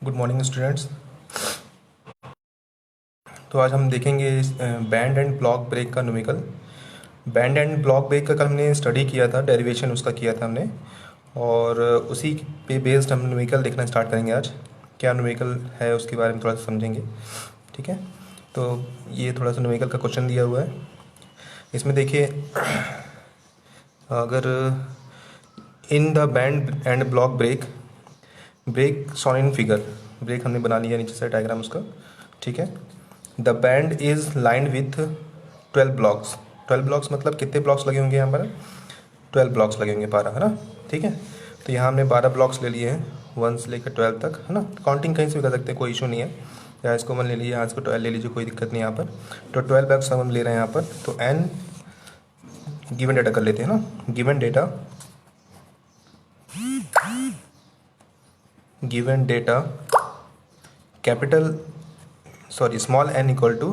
Good morning students. तो आज हम देखेंगे बैंड एंड ब्लॉक ब्रेक का numerical. Band and block brake का कल हमने स्टडी किया था, डेरिवेशन उसका किया था हमने, और उसी पे बेस्ड हम न्यूमेरिकल देखना स्टार्ट करेंगे। आज क्या न्यूमेरिकल है उसके बारे में थोड़ा सा समझेंगे, ठीक है। तो ये थोड़ा सा न्यूमेरिकल का क्वेश्चन दिया हुआ है। इसमें देखिए, अगर in the band and block brake brake shown in figure, brake हमने बना लिया नीचे से डायग्राम उसका, ठीक है। The band is lined with 12 blocks. 12 blocks मतलब कितने ब्लॉक्स लगे होंगे यहाँ पर? 12 ब्लॉक्स लगे होंगे, 12, है ना, ठीक है। तो यहाँ हमने 12 ब्लॉक्स ले लिए हैं, 1 से लेकर 12 तक, है ना। काउंटिंग कहीं से भी कर सकते हैं, कोई इशू नहीं है। या इसको 1 ले लीजिए, यहाँ इसको 12 ले लीजिए, कोई दिक्कत नहीं यहाँ पर। तो 12 ब्लॉक्स हम ले रहे हैं यहाँ पर। तो एन गिवन डेटा कर लेते हैं ना। Given data capital small n equal to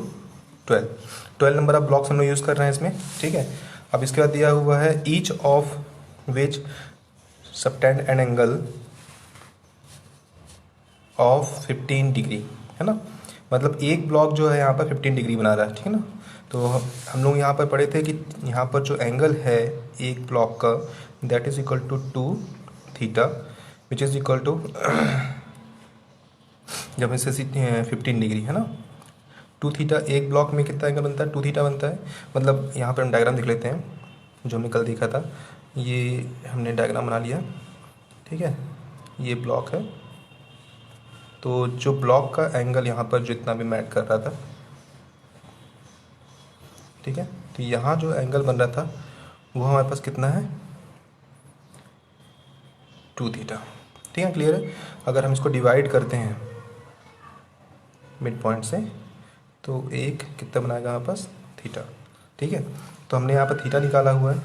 12 number of blocks हम लोग यूज़ कर रहे हैं इसमें, ठीक है। अब इसके बाद दिया हुआ है each of which subtend an angle of 15 degree, है ना। मतलब एक ब्लॉक जो है यहाँ पर 15 डिग्री बना रहा है, ठीक है ना। तो हम लोग यहाँ पर पढ़े थे कि यहाँ पर जो एंगल है एक ब्लॉक का, that is equal to 2 theta, which is equal to जब इसे 15 डिग्री, है ना। 2 थीटा, एक ब्लॉक में कितना एंगल बनता है? 2 थीटा बनता है। मतलब यहाँ पर हम डायग्राम देख लेते हैं जो हमने कल देखा था। ये हमने डायग्राम बना लिया, ठीक है। ये ब्लॉक है, तो जो ब्लॉक का एंगल यहाँ पर जितना भी मैच कर रहा था, ठीक है। तो यहाँ जो एंगल बन रहा था वो हमारे पास कितना है? 2 थीटा, ठीक है, क्लियर है। अगर हम इसको डिवाइड करते हैं मिड पॉइंट से, तो एक कितना बनाएगा हमारे पास? थीटा, ठीक है। तो हमने यहाँ पर थीटा निकाला हुआ है,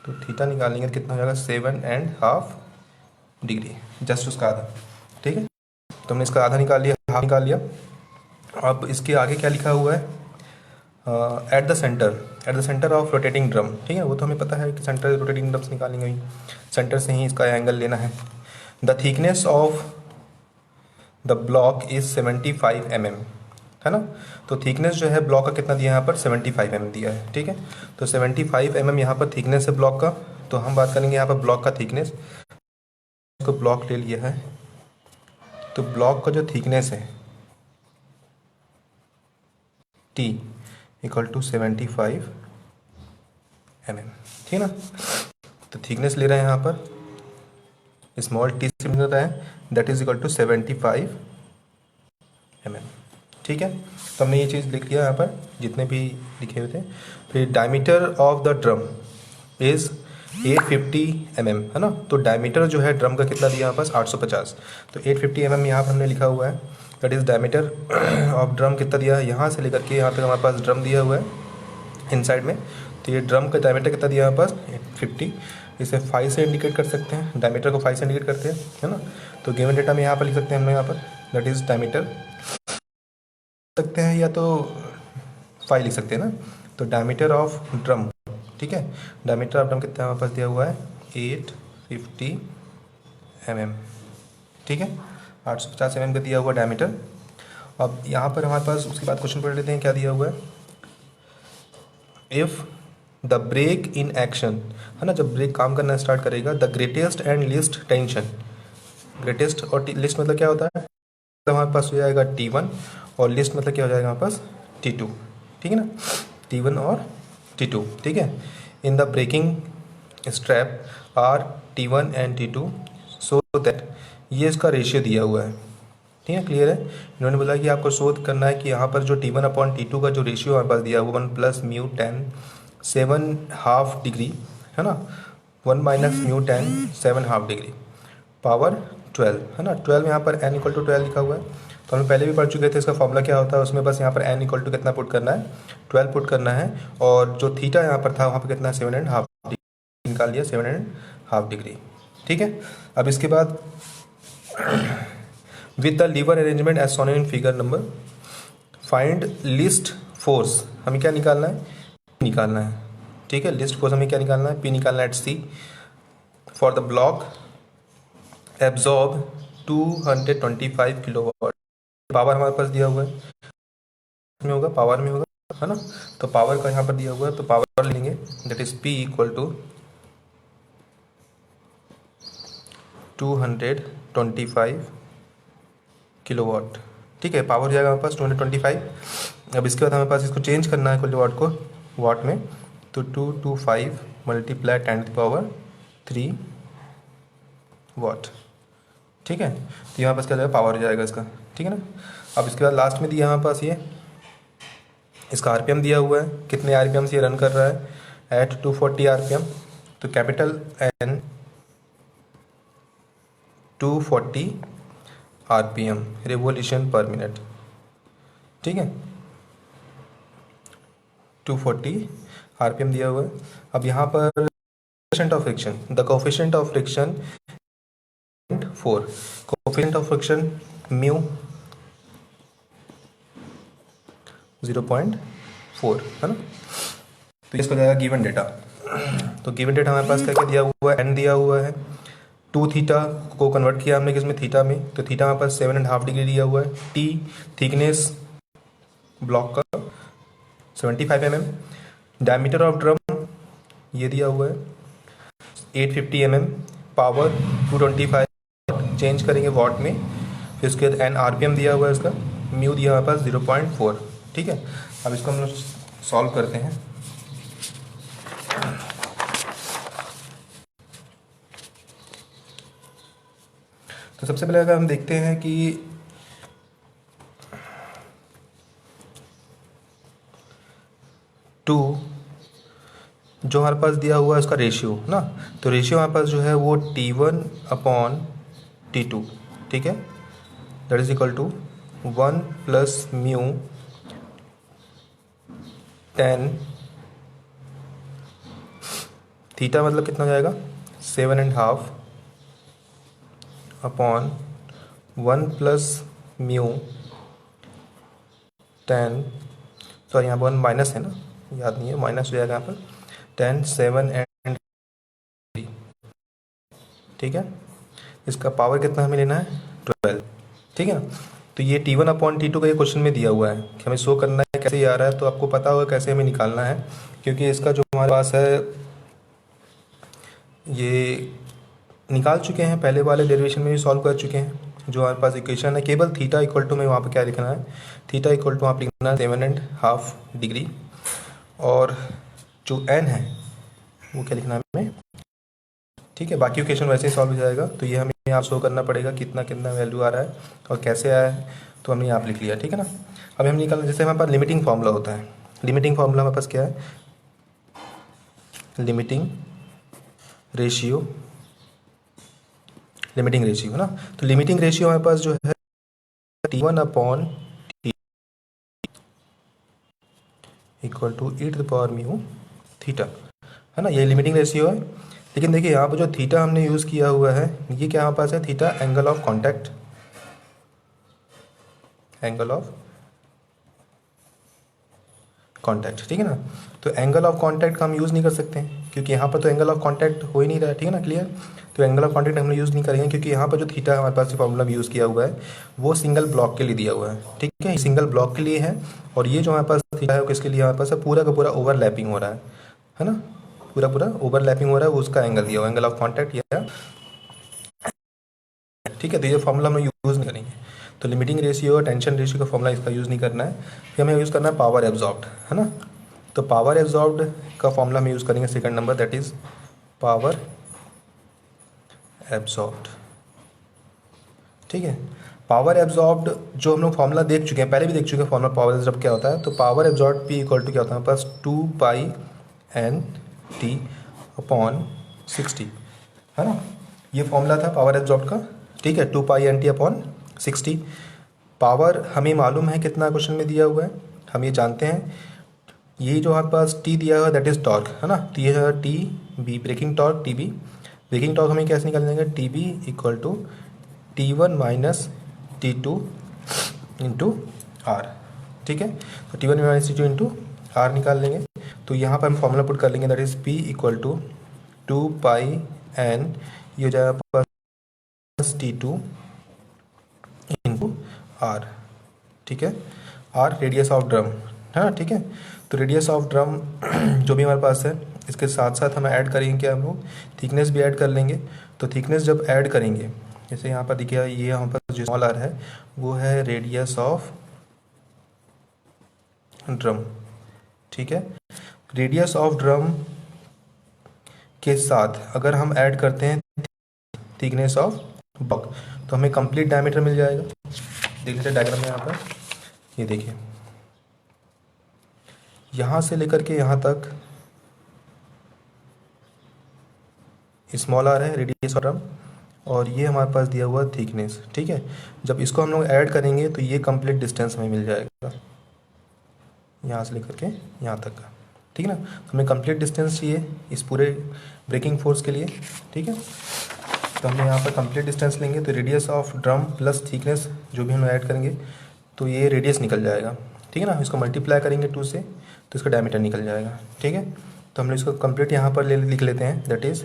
तो थीटा निकालेंगे तो कितना हो जाएगा? 7.5 डिग्री, जस्ट उसका आधा, ठीक है। तो हमने इसका आधा निकाल लिया, हाफ निकाल लिया। अब इसके आगे क्या लिखा हुआ है? At the centre of rotating drum, ठीक है। वो तो हमें पता है कि सेंटर रोटेटिंग ड्रम से निकालेंगे ही, सेंटर से ही इसका एंगल लेना है। The thickness of the block is 75 mm, है ना। तो थिकनेस जो है ब्लॉक का कितना दिया है यहाँ पर? 75 mm दिया है, ठीक है। तो 75 mm यहाँ पर थिकनेस है ब्लॉक का। तो हम बात करेंगे यहाँ पर ब्लॉक का थिकनेस। इसको ब्लॉक ले लिया है, तो ब्लॉक का जो थिकनेस है T इक्वल टू 75 mm, ठीक है ना। तो थिकनेस ले रहे हैं यहाँ पर, स्मॉल टी से मिल रहा है, that is equal to 75 mm, ठीक है। तो हमने ये चीज़ लिख लिया यहाँ पर जितने भी लिखे हुए थे। फिर diameter of the drum is 850 mm, है ना। तो डायमीटर जो है ड्रम का कितना दिया यहाँ पास? 850। तो 850 mm यहाँ पर हमने लिखा हुआ है, that is diameter of drum कितना दिया है? यहाँ से लेकर के यहाँ तक हमारे पास ड्रम दिया हुआ है इनसाइड में। तो ये ड्रम का डायमीटर कितना दिया है हमारे पास? 850। इसे 5 से इंडिकेट कर सकते हैं, डायमीटर को 5 से इंडिकेट करते हैं, है ना। तो गिवन डेटा में यहाँ पर लिख सकते हैं हम लोग यहाँ पर, दैट इज़ डायमीटर सकते हैं, या तो 5 लिख सकते हैं ना। तो डायमीटर ऑफ ड्रम, ठीक है, डायमीटर ऑफ ड्रम कितना हमारे पास दिया हुआ है? 850 mm, ठीक है। 850 mm का दिया हुआ डायमीटर। अब यहाँ पर हमारे पास उसके बाद क्वेश्चन पढ़ लेते हैं, क्या दिया हुआ है? If the brake in action, है ना, जब ब्रेक काम करना स्टार्ट करेगा, the greatest and least tension, greatest और लिस्ट मतलब क्या होता है? तो हमारे पास हो जाएगा T1, और लिस्ट मतलब क्या हो जाएगा हमारे पास? T2, ठीक है ना। T1 और T2, ठीक है। In the braking strap are T1 and T2 so that, ये इसका रेशियो दिया हुआ है, ठीक है, क्लियर है। इन्होंने बोला कि आपको शोध करना है कि यहाँ पर जो T1 अपॉन T2 का जो रेशियो हमारे पास दिया हुआ 1 प्लस म्यू टेन 7.5 डिग्री, है ना, 1 minus mu tan 7.5 degree power 12, है ना। 12 यहाँ पर n इक्वल टू 12 लिखा हुआ है, तो हम पहले भी पढ़ चुके थे इसका फॉर्मूला क्या होता है उसमें। बस यहाँ पर n इक्वल टू कितना पुट करना है? 12 पुट करना है, और जो थीटा यहाँ पर था वहाँ पर कितना है? 7.5 डिग्री निकाल लिया, 7.5 डिग्री, ठीक है। अब इसके बाद with the lever arrangement as shown in figure number, find least force, हमें क्या निकालना है? निकालना है, ठीक है। लिस्ट फोर्स हमें क्या निकालना है? P निकालना है at C for the block absorb 225 kilowatt. Power हमारे पास दिया हुआ है, में होगा पावर में होगा, है ना। तो पावर का यहाँ पर दिया हुआ है, तो पावर लेंगे that is P equal to 225 kilowatt. ठीक है, पावर हो जाएगा हमारे पास 225। अब इसके बाद हमारे पास इसको चेंज करना है किलोवाट को वाट में, तो 225 मल्टीप्लाई 10⁻³ वाट। ठीक है, तो यहाँ पास क्या जाएगा, पावर हो जाएगा इसका। ठीक है ना। अब इसके बाद लास्ट में दिया हमारे पास ये इसका आरपीएम दिया हुआ है, कितने आरपीएम से ये रन कर रहा है, एट 240 आरपीएम। तो capital N 240 RPM revolution per minute. ठीक है, 240 आरपीएम दिया हुआ है। अब यहाँ पर coefficient of friction, the coefficient of friction 4, coefficient of friction mu 0.4, है ना। तो इसको जाएगा गिवन डेटा। तो गिवन डेटा हमारे पास क्या क्या दिया हुआ है, एन दिया हुआ है, 2 थीटा को कन्वर्ट किया हमने किसमें, थीटा में। तो थीटा हमारे पास 7.5 डिग्री दिया हुआ है। टी थिकनेस ब्लॉक का 75 mm, डायमीटर ऑफ ड्रम ये दिया हुआ है 850 mm, पावर 225, चेंज करेंगे वॉट में। फिर उसके बाद एन आरपीएम दिया हुआ है इसका, म्यू दिया हमारे पास 0.4। ठीक है, अब इसको हम लोग सॉल्व करते हैं। तो सबसे पहले अगर हम देखते हैं कि टू जो हमारे पास दिया हुआ है उसका रेशियो ना, तो रेशियो हमारे पास जो है वो T1/T2। ठीक है, that is equal to 1 plus mu 10 theta, मतलब कितना हो जाएगा 7.5 अपॉन 1 प्लस म्यू 10, सॉरी यहाँ पर 1 माइनस है ना, याद नहीं है, माइनस हो जाएगा यहाँ पर 10 7 एंड 3। ठीक है, इसका पावर कितना हमें लेना है 12। ठीक है ना। तो ये T1/T2 का ये क्वेश्चन में दिया हुआ है कि हमें शो करना है कैसे ये आ रहा है, तो आपको पता होगा कैसे हमें निकालना है, क्योंकि इसका जो हमारे पास है ये निकाल चुके हैं, पहले वाले डेरिवेशन में भी सॉल्व कर चुके हैं। जो हमारे पास इक्वेशन है, केवल थीटा इक्वल टू में वहाँ पे क्या लिखना है, थीटा इक्वल टू आप लिखना है 7.5 डिग्री, और जो एन है वो क्या लिखना है हमें। ठीक है, बाकी इक्वेशन वैसे ही सॉल्व हो जाएगा। तो ये हमें यहाँ शो करना पड़ेगा कितना कितना वैल्यू आ रहा है और कैसे आया है, तो हमने यहाँ लिख लिया। ठीक है ना। अब हम निकालना, जैसे हमारे पास लिमिटिंग फार्मूला होता है, लिमिटिंग फार्मूला हमारे पास क्या है, लिमिटिंग रेशियो, लिमिटिंग रेशियो है ना। तो लिमिटिंग रेशियो हमारे पास जो है T1/T equal to e⁻μ theta, है ना, ये लिमिटिंग रेशियो है। लेकिन देखिए यहाँ पर जो थीटा हमने यूज़ किया हुआ है, ये क्या हमारे पास है, theta angle of contact, angle of contact. ठीक है ना। तो एंगल ऑफ कांटेक्ट का हम यूज़ नहीं कर सकते हैं, क्योंकि यहाँ पर तो एंगल ऑफ कांटेक्ट हो ही नहीं रहा है। ठीक है ना, क्लियर। तो एंगल ऑफ कांटेक्ट हम लोग यूज़ नहीं करेंगे, क्योंकि यहाँ पर जो थीटा हमारे पास फॉर्मूला में यूज़ किया हुआ है वो सिंगल ब्लॉक के लिए दिया हुआ है। ठीक है, सिंगल ब्लॉक के लिए है, और ये जो हमारे पास थीटा है किसके लिए हमारे पास है, पूरा का पूरा ओवरलैपिंग हो रहा है ना, पूरा पूरा ओवरलैपिंग हो रहा है, उसका एंगल दिया हुआ है, एंगल ऑफ कॉन्टैक्ट या। ठीक है, तो ये फॉर्मूला हम यूज़ नहीं करेंगे। तो लिमिटिंग रेशियो और टेंशन रेशियो का फॉर्मूला इसका यूज़ नहीं करना है, फिर हमें यूज़ करना है पावर एब्जॉर्ब्ड, है ना। तो पावर एब्जॉर्ब्ड का फॉर्मूला हम यूज़ करेंगे second number, that is power absorbed. ठीक है, पावर एब्जॉर्ब्ड जो हम लोग फॉर्मूला देख चुके हैं, पहले भी देख चुके हैं फॉर्मूला पावर एब्जॉर्ब क्या होता है। तो power absorb P equal to क्या होता है हमारे पास 2πN/T/60, है ना, ये फॉर्मूला था पावर एब्जॉर्ब का। ठीक है, 2πN/T/60। पावर हमें मालूम है कितना क्वेश्चन में दिया हुआ है, हम ये जानते हैं। ये जो हमारे पास T दिया हुआ है दैट इज़ टॉर्क, है ना। तो ये है TB braking torque, TB braking torque हमें कैसे निकाल देंगे, TB equal to T1 minus T2 into R। ठीक है, तो T1 minus T2 into R निकाल लेंगे। तो यहाँ पर हम फॉर्मूला पुट कर लेंगे, that is P equal to 2πN, ये हो जाएगा प्लस T2 आर, ठीक है, आर रेडियस ऑफ ड्रम, है ना, ठीक है। तो रेडियस ऑफ ड्रम जो भी हमारे पास है, इसके साथ साथ हम ऐड करेंगे क्या, हम लोग थिकनेस भी ऐड कर लेंगे। तो थिकनेस जब ऐड करेंगे, जैसे यहाँ पर देखिए, ये यहाँ पर जो स्मॉल आर है वो है रेडियस ऑफ ड्रम, ठीक है। रेडियस ऑफ ड्रम के साथ अगर हम ऐड करते हैं थिकनेस ऑफ ब्लॉक, तो हमें कंप्लीट डायमीटर मिल जाएगा। देख लीजिए डायग्राम में यहाँ पर, ये देखिए, यहाँ से लेकर के यहाँ तक स्मॉल आर है रेडियस ऑफ ड्रम, और ये हमारे पास दिया हुआ थिकनेस, ठीक है। जब इसको हम लोग ऐड करेंगे तो ये कंप्लीट डिस्टेंस हमें मिल जाएगा, यहाँ से लेकर के यहाँ तक का, ठीक है ना। तो हमें कंप्लीट डिस्टेंस चाहिए इस पूरे ब्रेकिंग फोर्स के लिए, ठीक है। तो हम यहाँ पर कंप्लीट डिस्टेंस लेंगे, तो radius of drum plus thickness जो भी हम ऐड करेंगे तो ये रेडियस निकल जाएगा, ठीक है ना। इसको मल्टीप्लाई करेंगे 2 से तो इसका डायमीटर निकल जाएगा, ठीक है। तो हम लोग इसको कंप्लीट यहाँ पर लिख लेते हैं, that is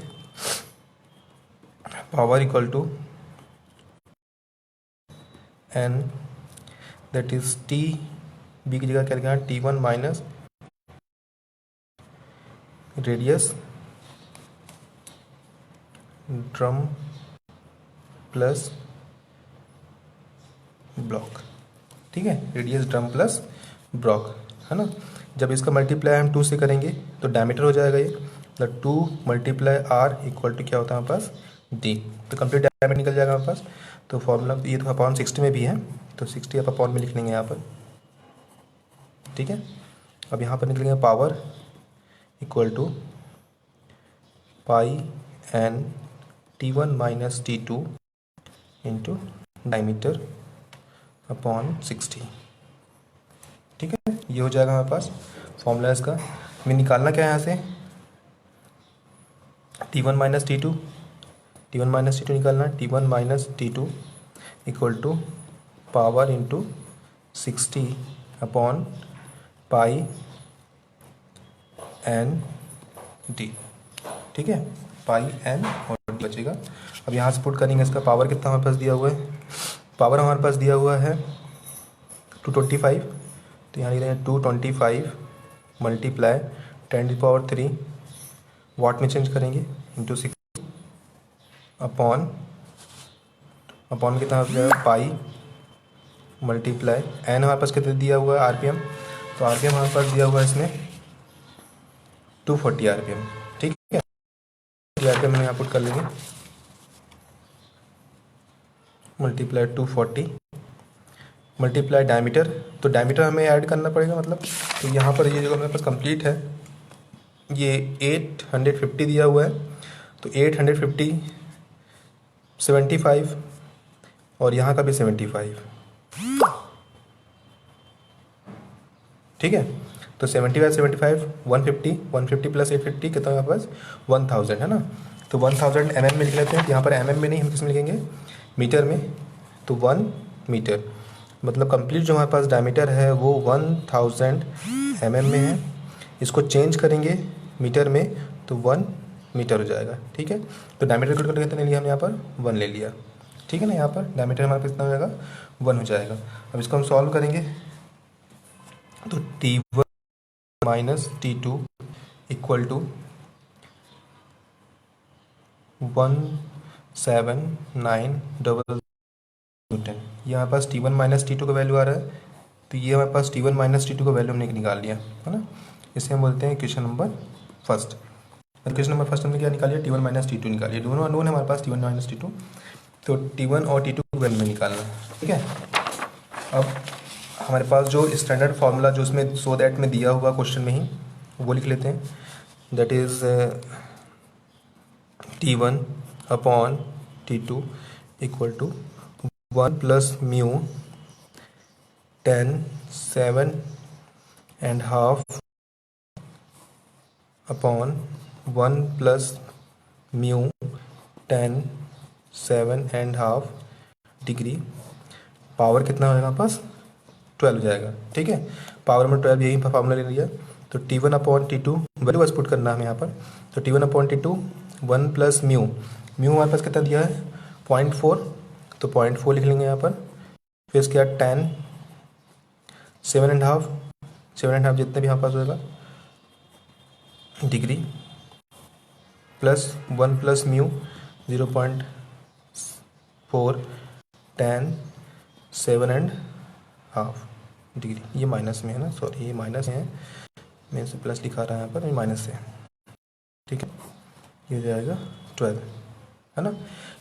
power equal to N, that is T, B की जगह क्या लिखा है, T1 minus radius drum plus block, ठीक है, रेडियस ड्रम प्लस ब्लॉक, है ना। जब इसका मल्टीप्लाई हम 2 से करेंगे तो डायमीटर हो जाएगा ये, the 2 multiply R equal to क्या होता है हमारे पास, डी। तो कंप्लीट डायमीटर निकल जाएगा हमारे पास। तो फॉर्मूला ये तो अपॉन 60 में भी है, तो 60 आप अपॉन में लिख लेंगे यहाँ पर, ठीक है। अब यहाँ पर निकलेंगे power equal to pi N T1 minus T2 into diameter upon 60, ठीक है। ये हो जाएगा हमारे पास फॉर्मूला इसका। हमें निकालना क्या है यहाँ से, T1 minus T2, T1 minus T2 निकालना है, T1 minus T2 equal to power into 60 upon pi N D, ठीक है, पाई एन और डी बचेगा। अब यहाँ से पुट करेंगे, इसका पावर कितना हमारे पास दिया हुआ है, पावर हमारे पास दिया हुआ है 225, तो यहाँ लिख रहे हैं 225 मल्टीप्लाई 10⁻³ वाट में चेंज करेंगे इंटू 6 अपॉन कितना हो जाएगा, पाई मल्टीप्लाई एन हमारे पास कितना दिया हुआ है आरपीएम, तो आरपीएम हमारे पास दिया हुआ है इसमें 240 आरपीएम, ठीक है। आरपीएम हम यहाँ पुट कर लेंगे, मल्टीप्लाई 240 मल्टीप्लाई डायमीटर, तो डायमीटर हमें ऐड करना पड़ेगा मतलब। तो यहाँ पर ये जो हमारे पास कंप्लीट है ये 850 दिया हुआ है, तो 850 75 और यहाँ का भी 75, ठीक है। तो 75 75 150 प्लस 850 कितना हमारे पास 1000, है ना। तो 1000 mm में लिख लेते हैं, यहाँ पर mm में नहीं, हम किस में लिखेंगे, मीटर में। तो 1 मीटर मतलब कंप्लीट जो हमारे पास डायमीटर है वो 1000 mm में है। इसको चेंज करेंगे मीटर में तो 1 मीटर हो जाएगा, ठीक है। तो डायमीटर कितना कितने लिया हमने यहाँ पर 1 ले लिया, ठीक है ना। यहाँ पर डायमीटर हमारे पास कितना हो जाएगा 1 हो जाएगा। अब इसको हम सॉल्व करेंगे तो T1 minus T2 equal to 179 Newton. ये हमारे पास T1 माइनस T2 का वैल्यू आ रहा है, तो ये हमारे पास T1 माइनस T2 का वैल्यू हमने निकाल लिया, है ना। इसे हम बोलते हैं question number first. Question number first हमने क्या निकालिए, T1 माइनस T2 निकालिए। दोनों अननोन है हमारे पास, T1 माइनस T2, तो T1 और T2 को वैल्यू में निकालना, ठीक है। अब हमारे पास जो स्टैंडर्ड फार्मूला जो उसमें सो दैट में दिया हुआ क्वेश्चन में ही वो लिख लेते हैं, that is T1 upon T2 equal to 1 plus mu 10 7.5 upon 1 plus mu 10 7.5 degree. Power कितना होगा हमारे पास 12 हो जाएगा, ठीक है। पावर में 12 यही फार्मूला ले लिया। तो T1 अपॉन T2 वैल्यू बस पुट करना है हमें यहाँ पर। तो T1 upon T2 1 plus mu हमारे पास कितना दिया है 0.4, तो 0.4 लिख लेंगे यहाँ पर फिर इसके बाद 10, 7.5 जितने भी यहाँ पास होएगा degree plus 1 plus mu 0.4 tan 7.5 degree. ये माइनस में है ना, सॉरी ये माइनस में है, मैं इसे प्लस दिखा रहा है यहाँ पर, ये माइनस से है, ठीक है। ये हो जाएगा 12, है ना।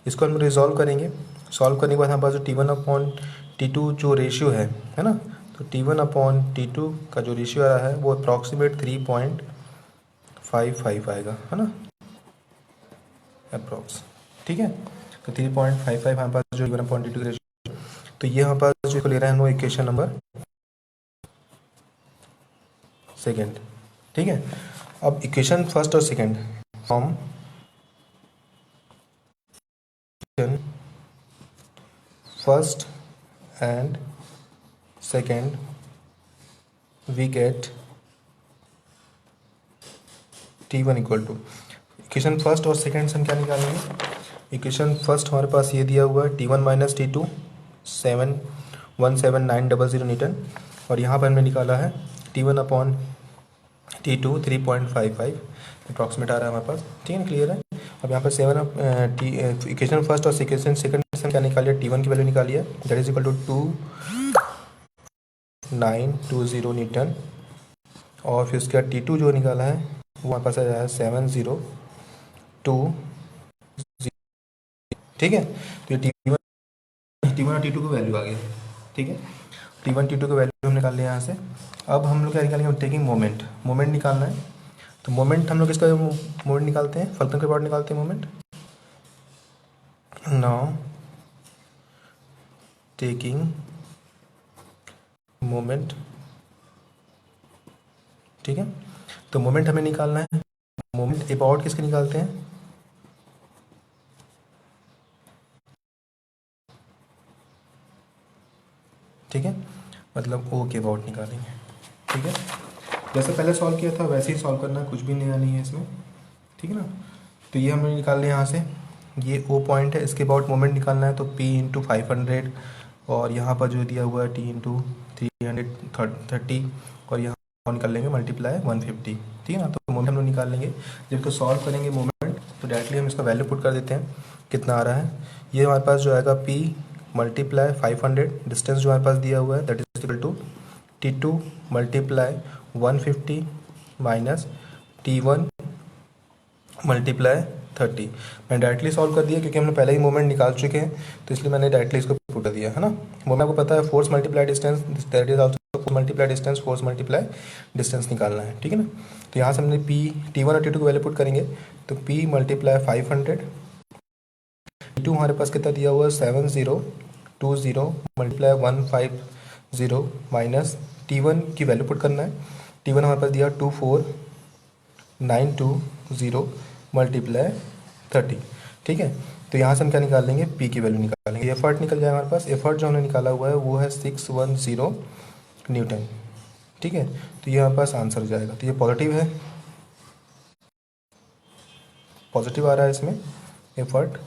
इसको हम रिजॉल्व करेंगे। सॉल्व करने के बाद हमारे पास जो T1/T2 जो रेशियो है ना, तो T1/T2 का जो रेशियो आ रहा है वो अप्रॉक्सीमेट 3.55 आएगा, है ना, अप्रॉक्स, ठीक है। तो 3.55 हमारे पास जो T1/T2 का रेशियो, तो ये हमारे पास जो ले रहे हैं वो इक्वेशन नंबर सेकेंड, ठीक है। अब इक्वेशन फर्स्ट और second from first and second we get T1 equal to, equation first और सेकेंड से हम क्या निकालेंगे। इक्वेशन फर्स्ट हमारे पास ये दिया हुआ है T1 माइनस T2 717,900 न्यूटन, और यहाँ पर हमने निकाला है T1/T2 3.55 अप्रॉक्सीमेट आ रहा है हमारे पास, ठीक है, क्लियर है। अब यहाँ पर इक्वेशन फर्स्ट और इक्वेशन सेकंड से क्या निकालिए, T1 की वैल्यू निकालिए, that is equal to 2920 newton, और फिर उसके बाद T2 जो निकाला है वो हमारे पास आ जाए 702, ठीक है। तो ये T1 और T2 की वैल्यू आ गई, ठीक है। T1 T2 की वैल्यू हम निकाल लिया यहाँ से। अब हम लोग क्या निकालेंगे, टेकिंग मोमेंट निकालना है। तो मोमेंट हम लोग किसका मोमेंट निकालते हैं, फल्कन के पार्ट निकालते हैं मोमेंट। नाउ टेकिंग मोमेंट, ठीक है। तो मोमेंट हमें निकालना है, मोमेंट अबाउट किसके निकालते हैं, ठीक है, मतलब ओ के अबाउट निकालेंगे, ठीक है। जैसे पहले सॉल्व किया था वैसे ही सॉल्व करना है, कुछ भी नया नहीं है इसमें, ठीक है ना। तो ये हमने निकाल लिया यहाँ से, ये ओ पॉइंट है, इसके अबाउट मोमेंट निकालना है, तो P इंटू 500, और यहाँ पर जो दिया हुआ है T इंटू 330, और यहाँ निकाल लेंगे मल्टीप्लाई 150, ठीक है ना। तो मोमेंट हम लोग निकाल लेंगे, जब तो सॉल्व करेंगे मोमेंट तो डायरेक्टली हम इसका वैल्यू पुट कर देते हैं, कितना आ रहा है। ये हमारे पास जो आएगा P मल्टीप्लाई 500, डिस्टेंस जो हमारे पास दिया हुआ है that is equal to T2 multiply 150 minus T1 multiply 30। मैंने डायरेक्टली सॉल्व कर दिया क्योंकि हमने पहले ही मोमेंट निकाल चुके हैं, तो इसलिए मैंने डायरेक्टली इसको पुट कर दिया, है ना। मोमेंट आपको पता है force multiply distance, that is also force multiply distance, force multiply distance निकालना है, ठीक है ना। तो यहाँ से हमने T1 और T2 को वैल्यू पुट करेंगे, तो P मल्टीप्लाई 500, T2 हमारे पास कितना दिया हुआ है 7020 मल्टीप्लाई 150 माइनस T1 की वैल्यू पुट करना है, T1 हमारे पास दिया 24920 मल्टीप्लाई 30, ठीक है। तो यहाँ से हम क्या निकाल लेंगे, P की वैल्यू निकाल लेंगे, एफर्ट निकल जाएगा हमारे पास। एफर्ट जो हमने निकाला हुआ है वो है 610 न्यूटन, ठीक है। तो ये हमारे पास आंसर हो जाएगा। तो ये पॉजिटिव है, पॉजिटिव आ रहा है इसमें एफर्ट।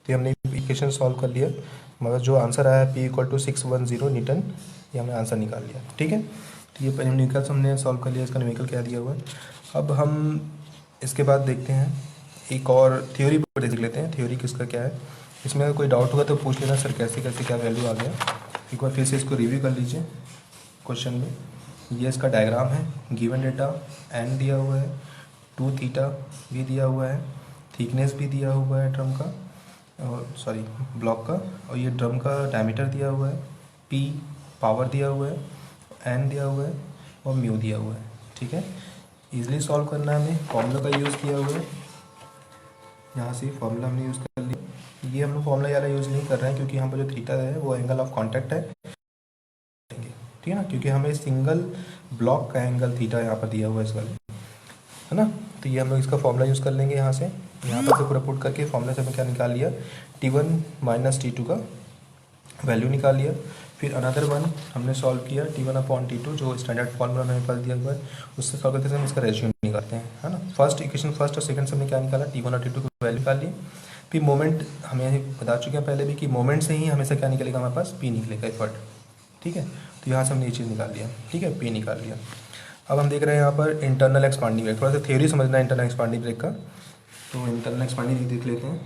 तो हमने इक्वेशन सॉल्व कर लिया, मगर जो आंसर आया P इक्वल टू 610 न्यूटन, ये हमने आंसर निकाल लिया, ठीक है। तो ये न्यूमेरिकल्स हमने सॉल्व कर लिया, इसका न्यूमेरिकल क्या दिया हुआ है। अब हम इसके बाद देखते हैं एक और थ्योरी पर देख लेते हैं, थ्योरी किसका क्या है। इसमें अगर कोई डाउट होगा तो पूछ लेना, सर कैसे कैसे क्या वैल्यू आ गया। एक बार फिर से इसको रिव्यू कर लीजिए। क्वेश्चन में ये इसका डायग्राम है, गिवन डेटा n दिया हुआ है, 2 थीटा भी दिया हुआ है, थिकनेस भी दिया हुआ है ड्रम का, और सॉरी ब्लॉक का, और ये ड्रम का डायमीटर दिया हुआ है, P पावर दिया हुआ है, n दिया हुआ है, और म्यू दिया हुआ है, ठीक है। इजीली सॉल्व करना है, हमें फॉर्मूला का यूज़ किया हुआ है, यहाँ से फॉर्मूला हमने यूज़ कर लिया। ये हम लोग फॉर्मूला वाला यूज़ नहीं कर रहे हैं क्योंकि यहाँ पर जो थीटा है वो एंगल ऑफ कॉन्टैक्ट है, ठीक है ना, क्योंकि हमें सिंगल ब्लॉक का एंगल थीटा यहाँ पर दिया हुआ है इस वाले, है ना। तो ये हम लोग इसका फॉर्मूला यूज़ कर लेंगे, यहाँ से पूरा पुट करके फॉर्मूला से हमें क्या निकाल लिया, T1 माइनस T2 का वैल्यू निकाल लिया। फिर अनदर वन हमने सॉल्व किया T1/T2 जो स्टैंडर्ड फॉर्मूला हमारे पास दिया हुआ है, उससे सॉल्व करके हम इसका रेशियो निकालते हैं, है ना। फर्स्ट इक्वेशन फर्स्ट और सेकंड से हमने क्या निकाला, T1 और T2 की वैल्यू निकाल ली। कि मोमेंट हमें बता चुके हैं पहले भी कि मोमेंट से ही हमेशा क्या निकलेगा हमारे पास, पी निकलेगा एफर्ट। ठीक है, तो यहाँ से हमने ये चीज़ निकाल लिया। ठीक है, पी निकाल लिया। अब हम देख रहे हैं यहाँ पर इंटरनल एक्सपांडिंग ब्रेक, थोड़ा सा थ्योरी समझना है इंटरनल एक्सपांडिंग ब्रेक का। तो इंटरनल एक्सपांडिंग देख लेते हैं।